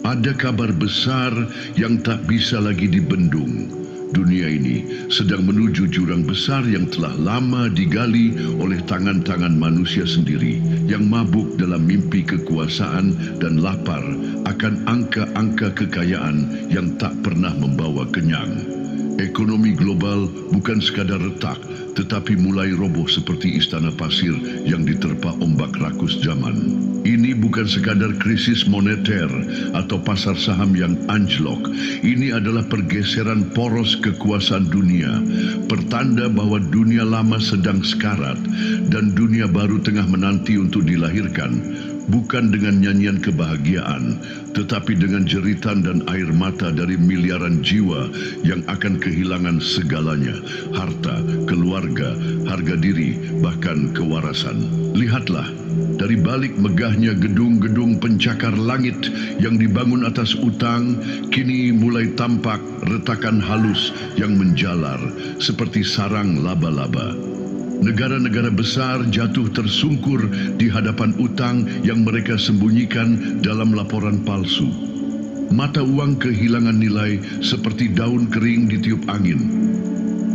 Ada kabar besar yang tak bisa lagi dibendung. Dunia ini sedang menuju jurang besar yang telah lama digali oleh tangan-tangan manusia sendiri yang mabuk dalam mimpi kekuasaan dan lapar akan angka-angka kekayaan yang tak pernah membawa kenyang. Ekonomi global bukan sekadar retak, tetapi mulai roboh seperti istana pasir yang diterpa ombak rakus zaman. Ini bukan sekadar krisis moneter atau pasar saham yang anjlok. Ini adalah pergeseran poros kekuasaan dunia, pertanda bahwa dunia lama sedang sekarat dan dunia baru tengah menanti untuk dilahirkan. Bukan dengan nyanyian kebahagiaan, tetapi dengan jeritan dan air mata dari miliaran jiwa yang akan kehilangan segalanya, harta, keluarga, harga diri, bahkan kewarasan. Lihatlah, dari balik megahnya gedung-gedung pencakar langit yang dibangun atas utang, kini mulai tampak retakan halus yang menjalar seperti sarang laba-laba. Negara-negara besar jatuh tersungkur di hadapan utang yang mereka sembunyikan dalam laporan palsu. Mata uang kehilangan nilai seperti daun kering ditiup angin.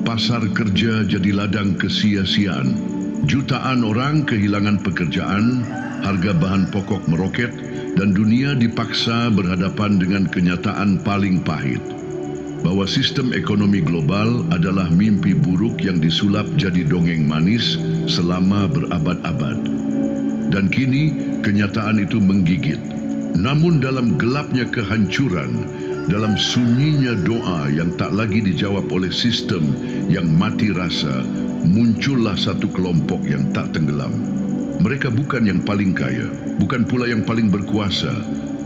Pasar kerja jadi ladang kesia-siaan. Jutaan orang kehilangan pekerjaan, harga bahan pokok meroket, dan dunia dipaksa berhadapan dengan kenyataan paling pahit, bahwa sistem ekonomi global adalah mimpi buruk yang disulap jadi dongeng manis selama berabad-abad. Dan kini kenyataan itu menggigit. Namun dalam gelapnya kehancuran, dalam sunyinya doa yang tak lagi dijawab oleh sistem yang mati rasa, muncullah satu kelompok yang tak tenggelam. Mereka bukan yang paling kaya, bukan pula yang paling berkuasa.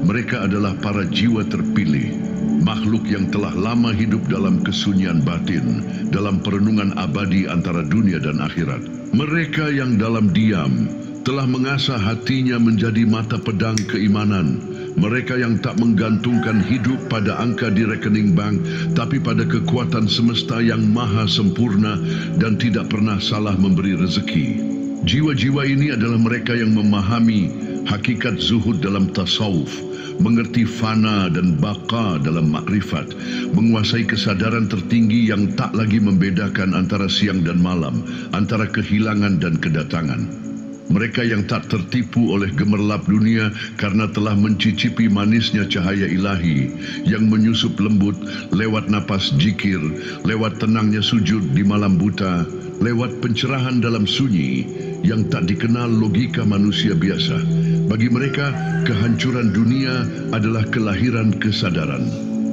Mereka adalah para jiwa terpilih, makhluk yang telah lama hidup dalam kesunyian batin, dalam perenungan abadi antara dunia dan akhirat. Mereka yang dalam diam telah mengasah hatinya menjadi mata pedang keimanan. Mereka yang tak menggantungkan hidup pada angka di rekening bank, tapi pada kekuatan semesta yang maha sempurna dan tidak pernah salah memberi rezeki. Jiwa-jiwa ini adalah mereka yang memahami hakikat zuhud dalam tasawuf, mengerti fana dan baqa dalam makrifat, menguasai kesadaran tertinggi yang tak lagi membedakan antara siang dan malam, antara kehilangan dan kedatangan. Mereka yang tak tertipu oleh gemerlap dunia karena telah mencicipi manisnya cahaya ilahi yang menyusup lembut lewat napas jikir, lewat tenangnya sujud di malam buta, lewat pencerahan dalam sunyi yang tak dikenal logika manusia biasa. Bagi mereka, kehancuran dunia adalah kelahiran kesadaran.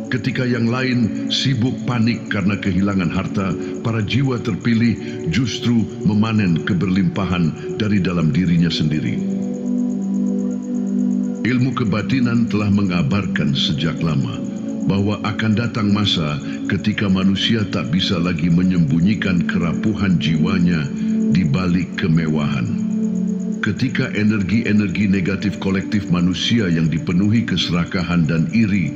Ketika yang lain sibuk panik karena kehilangan harta, para jiwa terpilih justru memanen keberlimpahan dari dalam dirinya sendiri. Ilmu kebatinan telah mengabarkan sejak lama bahwa akan datang masa ketika manusia tak bisa lagi menyembunyikan kerapuhan jiwanya di balik kemewahan. Ketika energi-energi negatif kolektif manusia yang dipenuhi keserakahan dan iri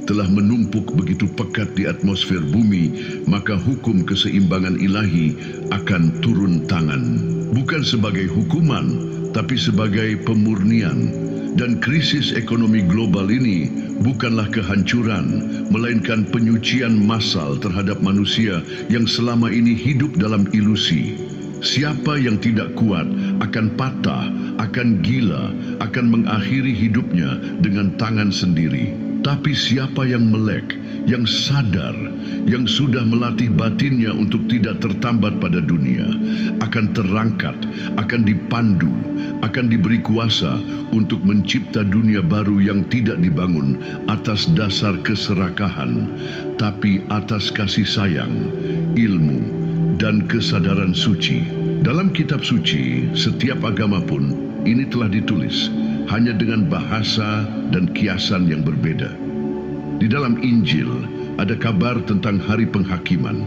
telah menumpuk begitu pekat di atmosfer bumi, maka hukum keseimbangan ilahi akan turun tangan. Bukan sebagai hukuman, tapi sebagai pemurnian. Dan krisis ekonomi global ini bukanlah kehancuran, melainkan penyucian massal terhadap manusia yang selama ini hidup dalam ilusi. Siapa yang tidak kuat akan patah, akan gila, akan mengakhiri hidupnya dengan tangan sendiri. Tapi siapa yang melek, yang sadar, yang sudah melatih batinnya untuk tidak tertambat pada dunia, akan terangkat, akan dipandu, akan diberi kuasa untuk mencipta dunia baru yang tidak dibangun atas dasar keserakahan, tapi atas kasih sayang, ilmu, dan kesadaran suci. Dalam kitab suci, setiap agama pun ini telah ditulis, hanya dengan bahasa dan kiasan yang berbeda. Di dalam Injil ada kabar tentang hari penghakiman.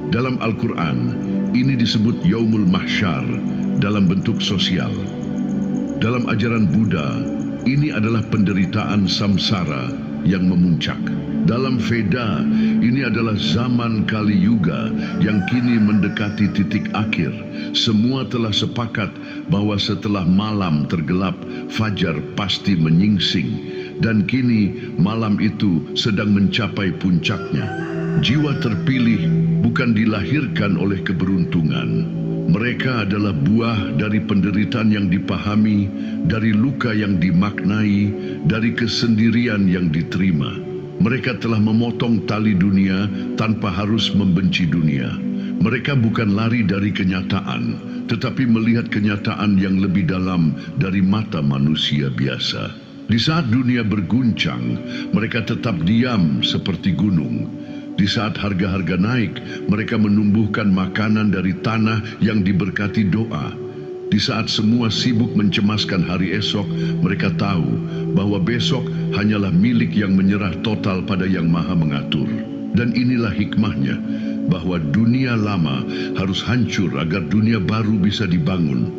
Dalam Al-Quran, ini disebut Yaumul Mahsyar dalam bentuk sosial. Dalam ajaran Buddha, ini adalah penderitaan samsara yang memuncak. Dalam Veda, ini adalah zaman Kali Yuga yang kini mendekati titik akhir. Semua telah sepakat bahwa setelah malam tergelap, fajar pasti menyingsing. dan kini malam itu sedang mencapai puncaknya. Jiwa terpilih bukan dilahirkan oleh keberuntungan. Mereka adalah buah dari penderitaan yang dipahami, dari luka yang dimaknai, dari kesendirian yang diterima. Mereka telah memotong tali dunia tanpa harus membenci dunia. Mereka bukan lari dari kenyataan, tetapi melihat kenyataan yang lebih dalam dari mata manusia biasa. Di saat dunia berguncang, mereka tetap diam seperti gunung. Di saat harga-harga naik, mereka menumbuhkan makanan dari tanah yang diberkati doa. Di saat semua sibuk mencemaskan hari esok, mereka tahu bahwa besok hanyalah milik yang menyerah total pada Yang Maha Mengatur. Dan inilah hikmahnya, bahwa dunia lama harus hancur agar dunia baru bisa dibangun.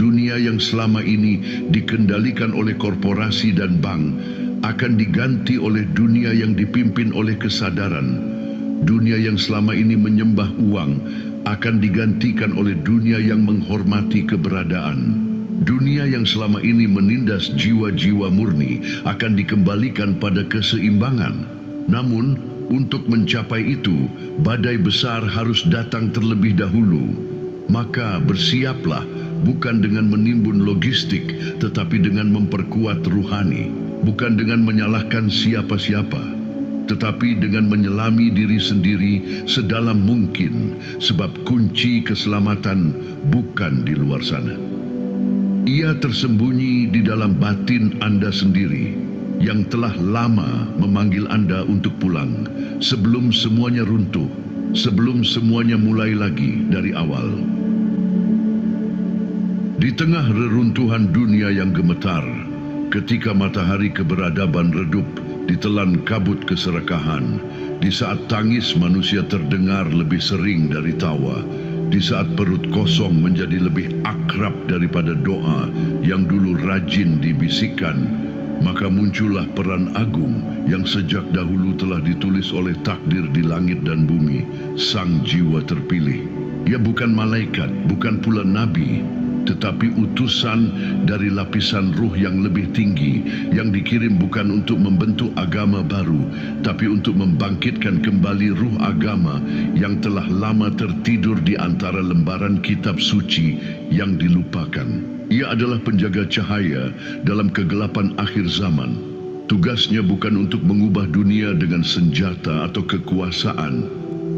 Dunia yang selama ini dikendalikan oleh korporasi dan bank akan diganti oleh dunia yang dipimpin oleh kesadaran. Dunia yang selama ini menyembah uang akan digantikan oleh dunia yang menghormati keberadaan. Dunia yang selama ini menindas jiwa-jiwa murni akan dikembalikan pada keseimbangan. Namun, untuk mencapai itu, badai besar harus datang terlebih dahulu. Maka bersiaplah, bukan dengan menimbun logistik, tetapi dengan memperkuat ruhani. Bukan dengan menyalahkan siapa-siapa, tetapi dengan menyelami diri sendiri sedalam mungkin, sebab kunci keselamatan bukan di luar sana. Ia tersembunyi di dalam batin Anda sendiri, yang telah lama memanggil Anda untuk pulang, sebelum semuanya runtuh, sebelum semuanya mulai lagi dari awal. Di tengah reruntuhan dunia yang gemetar, ketika matahari keberadaban redup, ditelan kabut keserakahan, di saat tangis manusia terdengar lebih sering dari tawa, di saat perut kosong menjadi lebih akrab daripada doa yang dulu rajin dibisikkan, maka muncullah peran agung yang sejak dahulu telah ditulis oleh takdir di langit dan bumi, sang jiwa terpilih. Ia bukan malaikat, bukan pula nabi, tetapi utusan dari lapisan ruh yang lebih tinggi, yang dikirim bukan untuk membentuk agama baru, tapi untuk membangkitkan kembali ruh agama yang telah lama tertidur di antara lembaran kitab suci yang dilupakan. Ia adalah penjaga cahaya dalam kegelapan akhir zaman. Tugasnya bukan untuk mengubah dunia dengan senjata atau kekuasaan,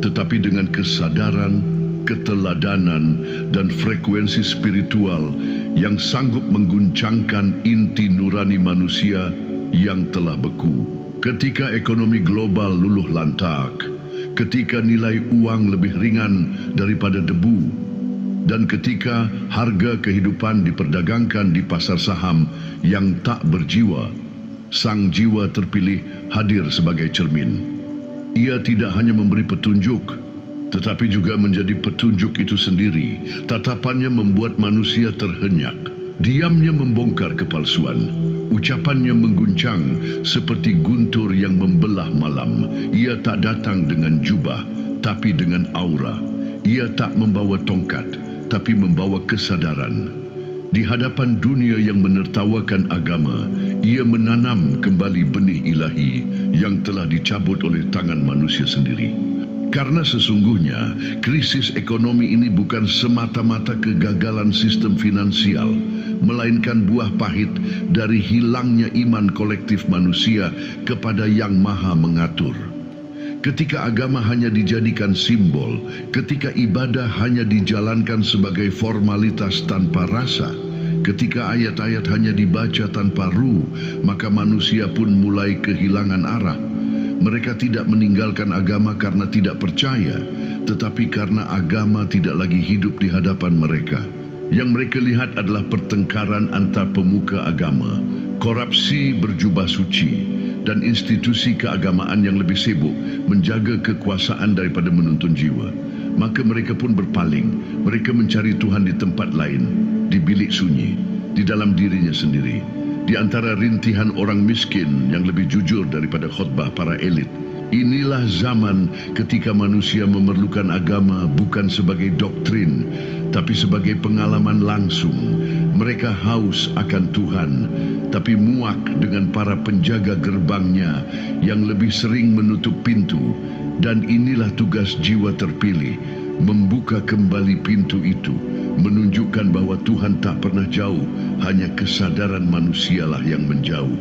tetapi dengan kesadaran, keteladanan, dan frekuensi spiritual yang sanggup mengguncangkan inti nurani manusia yang telah beku. Ketika ekonomi global luluh lantak, ketika nilai uang lebih ringan daripada debu, dan ketika harga kehidupan diperdagangkan di pasar saham yang tak berjiwa, sang jiwa terpilih hadir sebagai cermin. Ia tidak hanya memberi petunjuk, tetapi juga menjadi petunjuk itu sendiri. Tatapannya membuat manusia terhenyak. Diamnya membongkar kepalsuan. Ucapannya mengguncang seperti guntur yang membelah malam. Ia tak datang dengan jubah, tapi dengan aura. Ia tak membawa tongkat, tapi membawa kesadaran. Di hadapan dunia yang menertawakan agama, ia menanam kembali benih ilahi yang telah dicabut oleh tangan manusia sendiri. Karena sesungguhnya krisis ekonomi ini bukan semata-mata kegagalan sistem finansial, melainkan buah pahit dari hilangnya iman kolektif manusia kepada Yang Maha Mengatur. Ketika agama hanya dijadikan simbol, ketika ibadah hanya dijalankan sebagai formalitas tanpa rasa, ketika ayat-ayat hanya dibaca tanpa ruh, maka manusia pun mulai kehilangan arah. Mereka tidak meninggalkan agama karena tidak percaya, tetapi karena agama tidak lagi hidup di hadapan mereka. Yang mereka lihat adalah pertengkaran antar pemuka agama, korupsi berjubah suci, dan institusi keagamaan yang lebih sibuk menjaga kekuasaan daripada menuntun jiwa. Maka mereka pun berpaling, mereka mencari Tuhan di tempat lain, di bilik sunyi, di dalam dirinya sendiri. Di antara rintihan orang miskin yang lebih jujur daripada khotbah para elit. Inilah zaman ketika manusia memerlukan agama bukan sebagai doktrin, tapi sebagai pengalaman langsung, Mereka haus akan Tuhan, tapi muak dengan para penjaga gerbangnya yang lebih sering menutup pintu. Dan inilah tugas jiwa terpilih, membuka kembali pintu itu, menunjukkan bahwa Tuhan tak pernah jauh, hanya kesadaran manusialah yang menjauh.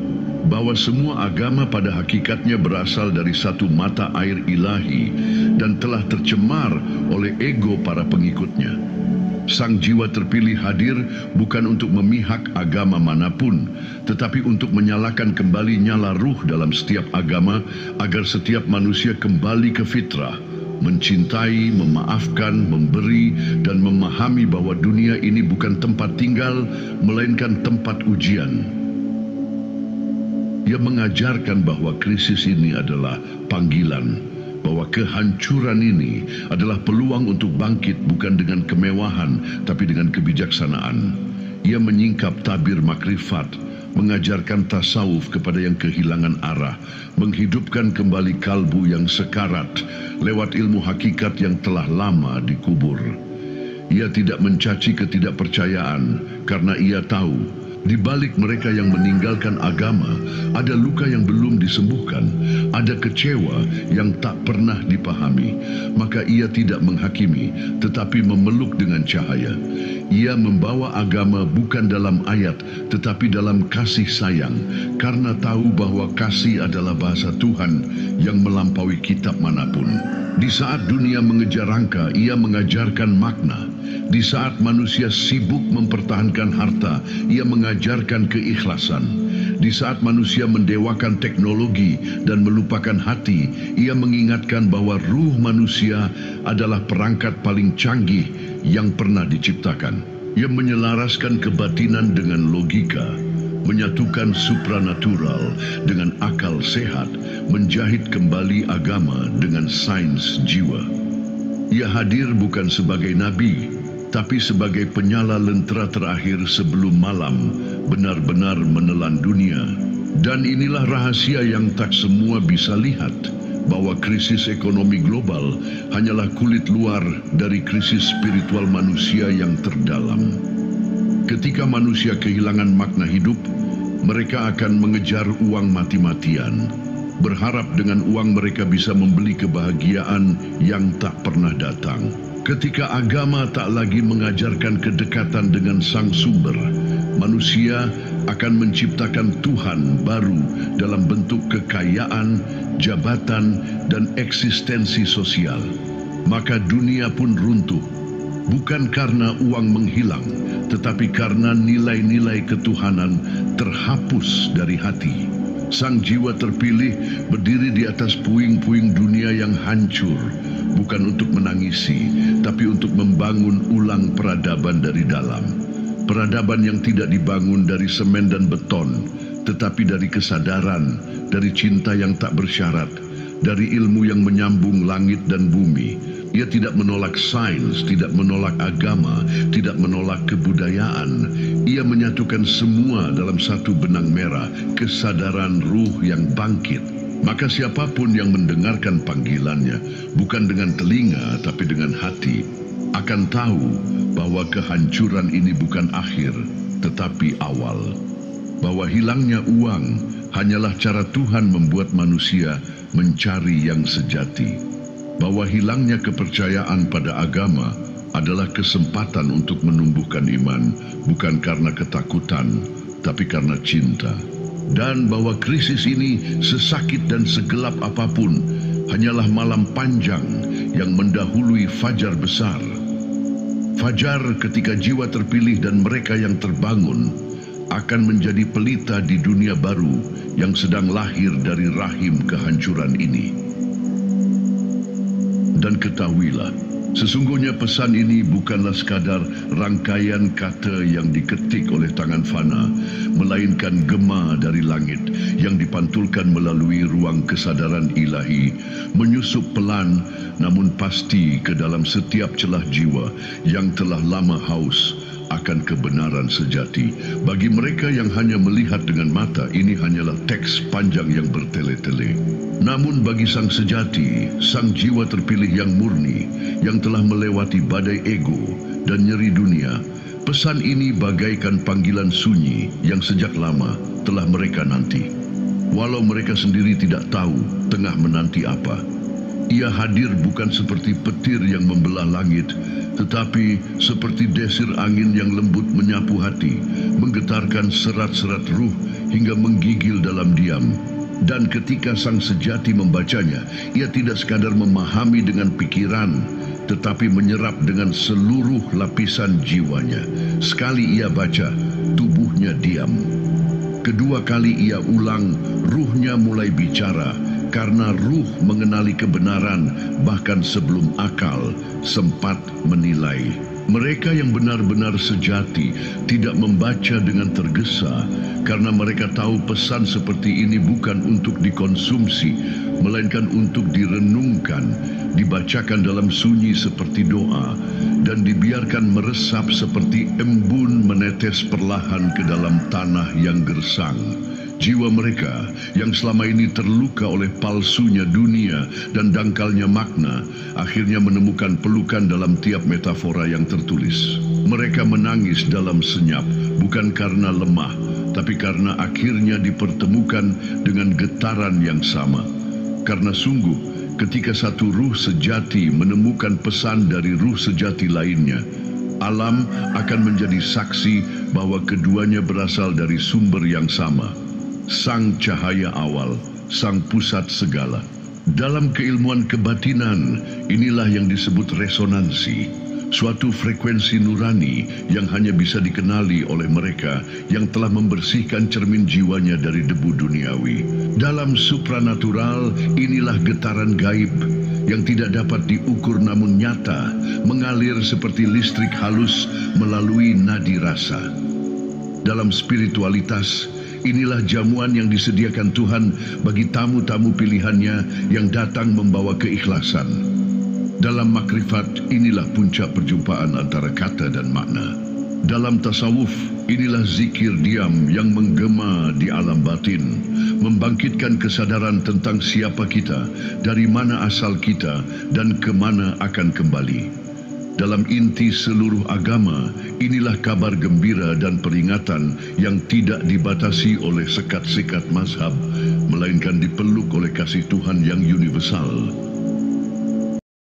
Bahwa semua agama pada hakikatnya berasal dari satu mata air ilahi dan telah tercemar oleh ego para pengikutnya. Sang jiwa terpilih hadir bukan untuk memihak agama manapun, tetapi untuk menyalakan kembali nyala ruh dalam setiap agama agar setiap manusia kembali ke fitrah, mencintai, memaafkan, memberi, dan memahami bahwa dunia ini bukan tempat tinggal, melainkan tempat ujian. Ia mengajarkan bahwa krisis ini adalah panggilan, bahwa kehancuran ini adalah peluang untuk bangkit bukan dengan kemewahan, tapi dengan kebijaksanaan. Ia menyingkap tabir makrifat, mengajarkan tasawuf kepada yang kehilangan arah, menghidupkan kembali kalbu yang sekarat lewat ilmu hakikat yang telah lama dikubur. Ia tidak mencaci ketidakpercayaan karena ia tahu di balik mereka yang meninggalkan agama, ada luka yang belum disembuhkan, ada kecewa yang tak pernah dipahami. Maka ia tidak menghakimi, tetapi memeluk dengan cahaya. Ia membawa agama bukan dalam ayat, tetapi dalam kasih sayang, karena tahu bahwa kasih adalah bahasa Tuhan yang melampaui kitab manapun. Di saat dunia mengejar rangka, ia mengajarkan makna. Di saat manusia sibuk mempertahankan harta, ia mengajarkan keikhlasan. Di saat manusia mendewakan teknologi dan melupakan hati, ia mengingatkan bahwa ruh manusia adalah perangkat paling canggih yang pernah diciptakan. Ia menyelaraskan kebatinan dengan logika, menyatukan supranatural dengan akal sehat, menjahit kembali agama dengan sains jiwa. Ia hadir bukan sebagai nabi, tapi sebagai penyala lentera terakhir sebelum malam benar-benar menelan dunia. Dan inilah rahasia yang tak semua bisa lihat, bahwa krisis ekonomi global hanyalah kulit luar dari krisis spiritual manusia yang terdalam. Ketika manusia kehilangan makna hidup, mereka akan mengejar uang mati-matian, berharap dengan uang mereka bisa membeli kebahagiaan yang tak pernah datang. Ketika agama tak lagi mengajarkan kedekatan dengan sang sumber, manusia akan menciptakan Tuhan baru dalam bentuk kekayaan, jabatan, dan eksistensi sosial. Maka dunia pun runtuh, bukan karena uang menghilang, tetapi karena nilai-nilai ketuhanan terhapus dari hati. Sang jiwa terpilih berdiri di atas puing-puing dunia yang hancur, bukan untuk menangisi, tapi untuk membangun ulang peradaban dari dalam. Peradaban yang tidak dibangun dari semen dan beton, tetapi dari kesadaran, dari cinta yang tak bersyarat, dari ilmu yang menyambung langit dan bumi. Ia tidak menolak sains, tidak menolak agama, tidak menolak kebudayaan. Ia menyatukan semua dalam satu benang merah, kesadaran ruh yang bangkit. Maka siapapun yang mendengarkan panggilannya, bukan dengan telinga tapi dengan hati, akan tahu bahwa kehancuran ini bukan akhir, tetapi awal. Bahwa hilangnya uang hanyalah cara Tuhan membuat manusia mencari yang sejati. Bahwa hilangnya kepercayaan pada agama adalah kesempatan untuk menumbuhkan iman, bukan karena ketakutan, tapi karena cinta. Dan bahwa krisis ini sesakit dan segelap apapun, hanyalah malam panjang yang mendahului fajar besar. Fajar ketika jiwa terpilih dan mereka yang terbangun akan menjadi pelita di dunia baru yang sedang lahir dari rahim kehancuran ini. Dan ketahuilah, sesungguhnya pesan ini bukanlah sekadar rangkaian kata yang diketik oleh tangan fana, melainkan gema dari langit yang dipantulkan melalui ruang kesadaran ilahi, menyusup pelan namun pasti ke dalam setiap celah jiwa yang telah lama haus akan kebenaran sejati. Bagi mereka yang hanya melihat dengan mata, ini hanyalah teks panjang yang bertele-tele. Namun bagi sang sejati, sang jiwa terpilih yang murni, yang telah melewati badai ego dan nyeri dunia, Pesan ini bagaikan panggilan sunyi yang sejak lama telah mereka nanti. Walau mereka sendiri tidak tahu tengah menanti apa. Ia hadir bukan seperti petir yang membelah langit, tetapi seperti desir angin yang lembut menyapu hati, menggetarkan serat-serat ruh hingga menggigil dalam diam. Dan ketika sang sejati membacanya, ia tidak sekadar memahami dengan pikiran, tetapi menyerap dengan seluruh lapisan jiwanya. Sekali ia baca, tubuhnya diam. Kedua kali ia ulang, ruhnya mulai bicara, karena ruh mengenali kebenaran bahkan sebelum akal sempat menilai. Mereka yang benar-benar sejati tidak membaca dengan tergesa, karena mereka tahu pesan seperti ini bukan untuk dikonsumsi, melainkan untuk direnungkan, dibacakan dalam sunyi seperti doa, dan dibiarkan meresap seperti embun menetes perlahan ke dalam tanah yang gersang. Jiwa mereka yang selama ini terluka oleh palsunya dunia dan dangkalnya makna, akhirnya menemukan pelukan dalam tiap metafora yang tertulis. Mereka menangis dalam senyap, bukan karena lemah, tapi karena akhirnya dipertemukan dengan getaran yang sama. Karena sungguh, ketika satu ruh sejati menemukan pesan dari ruh sejati lainnya, alam akan menjadi saksi bahwa keduanya berasal dari sumber yang sama. Sang cahaya awal, sang pusat segala. Dalam keilmuan kebatinan, inilah yang disebut resonansi, suatu frekuensi nurani yang hanya bisa dikenali oleh mereka yang telah membersihkan cermin jiwanya dari debu duniawi. Dalam supranatural, inilah getaran gaib yang tidak dapat diukur namun nyata, mengalir seperti listrik halus melalui nadi rasa. Dalam spiritualitas, inilah jamuan yang disediakan Tuhan bagi tamu-tamu pilihannya yang datang membawa keikhlasan. Dalam makrifat, inilah puncak perjumpaan antara kata dan makna. Dalam tasawuf, inilah zikir diam yang menggema di alam batin, membangkitkan kesadaran tentang siapa kita, dari mana asal kita, dan kemana akan kembali. Dalam inti seluruh agama, inilah kabar gembira dan peringatan yang tidak dibatasi oleh sekat-sekat mazhab, melainkan dipeluk oleh kasih Tuhan yang universal.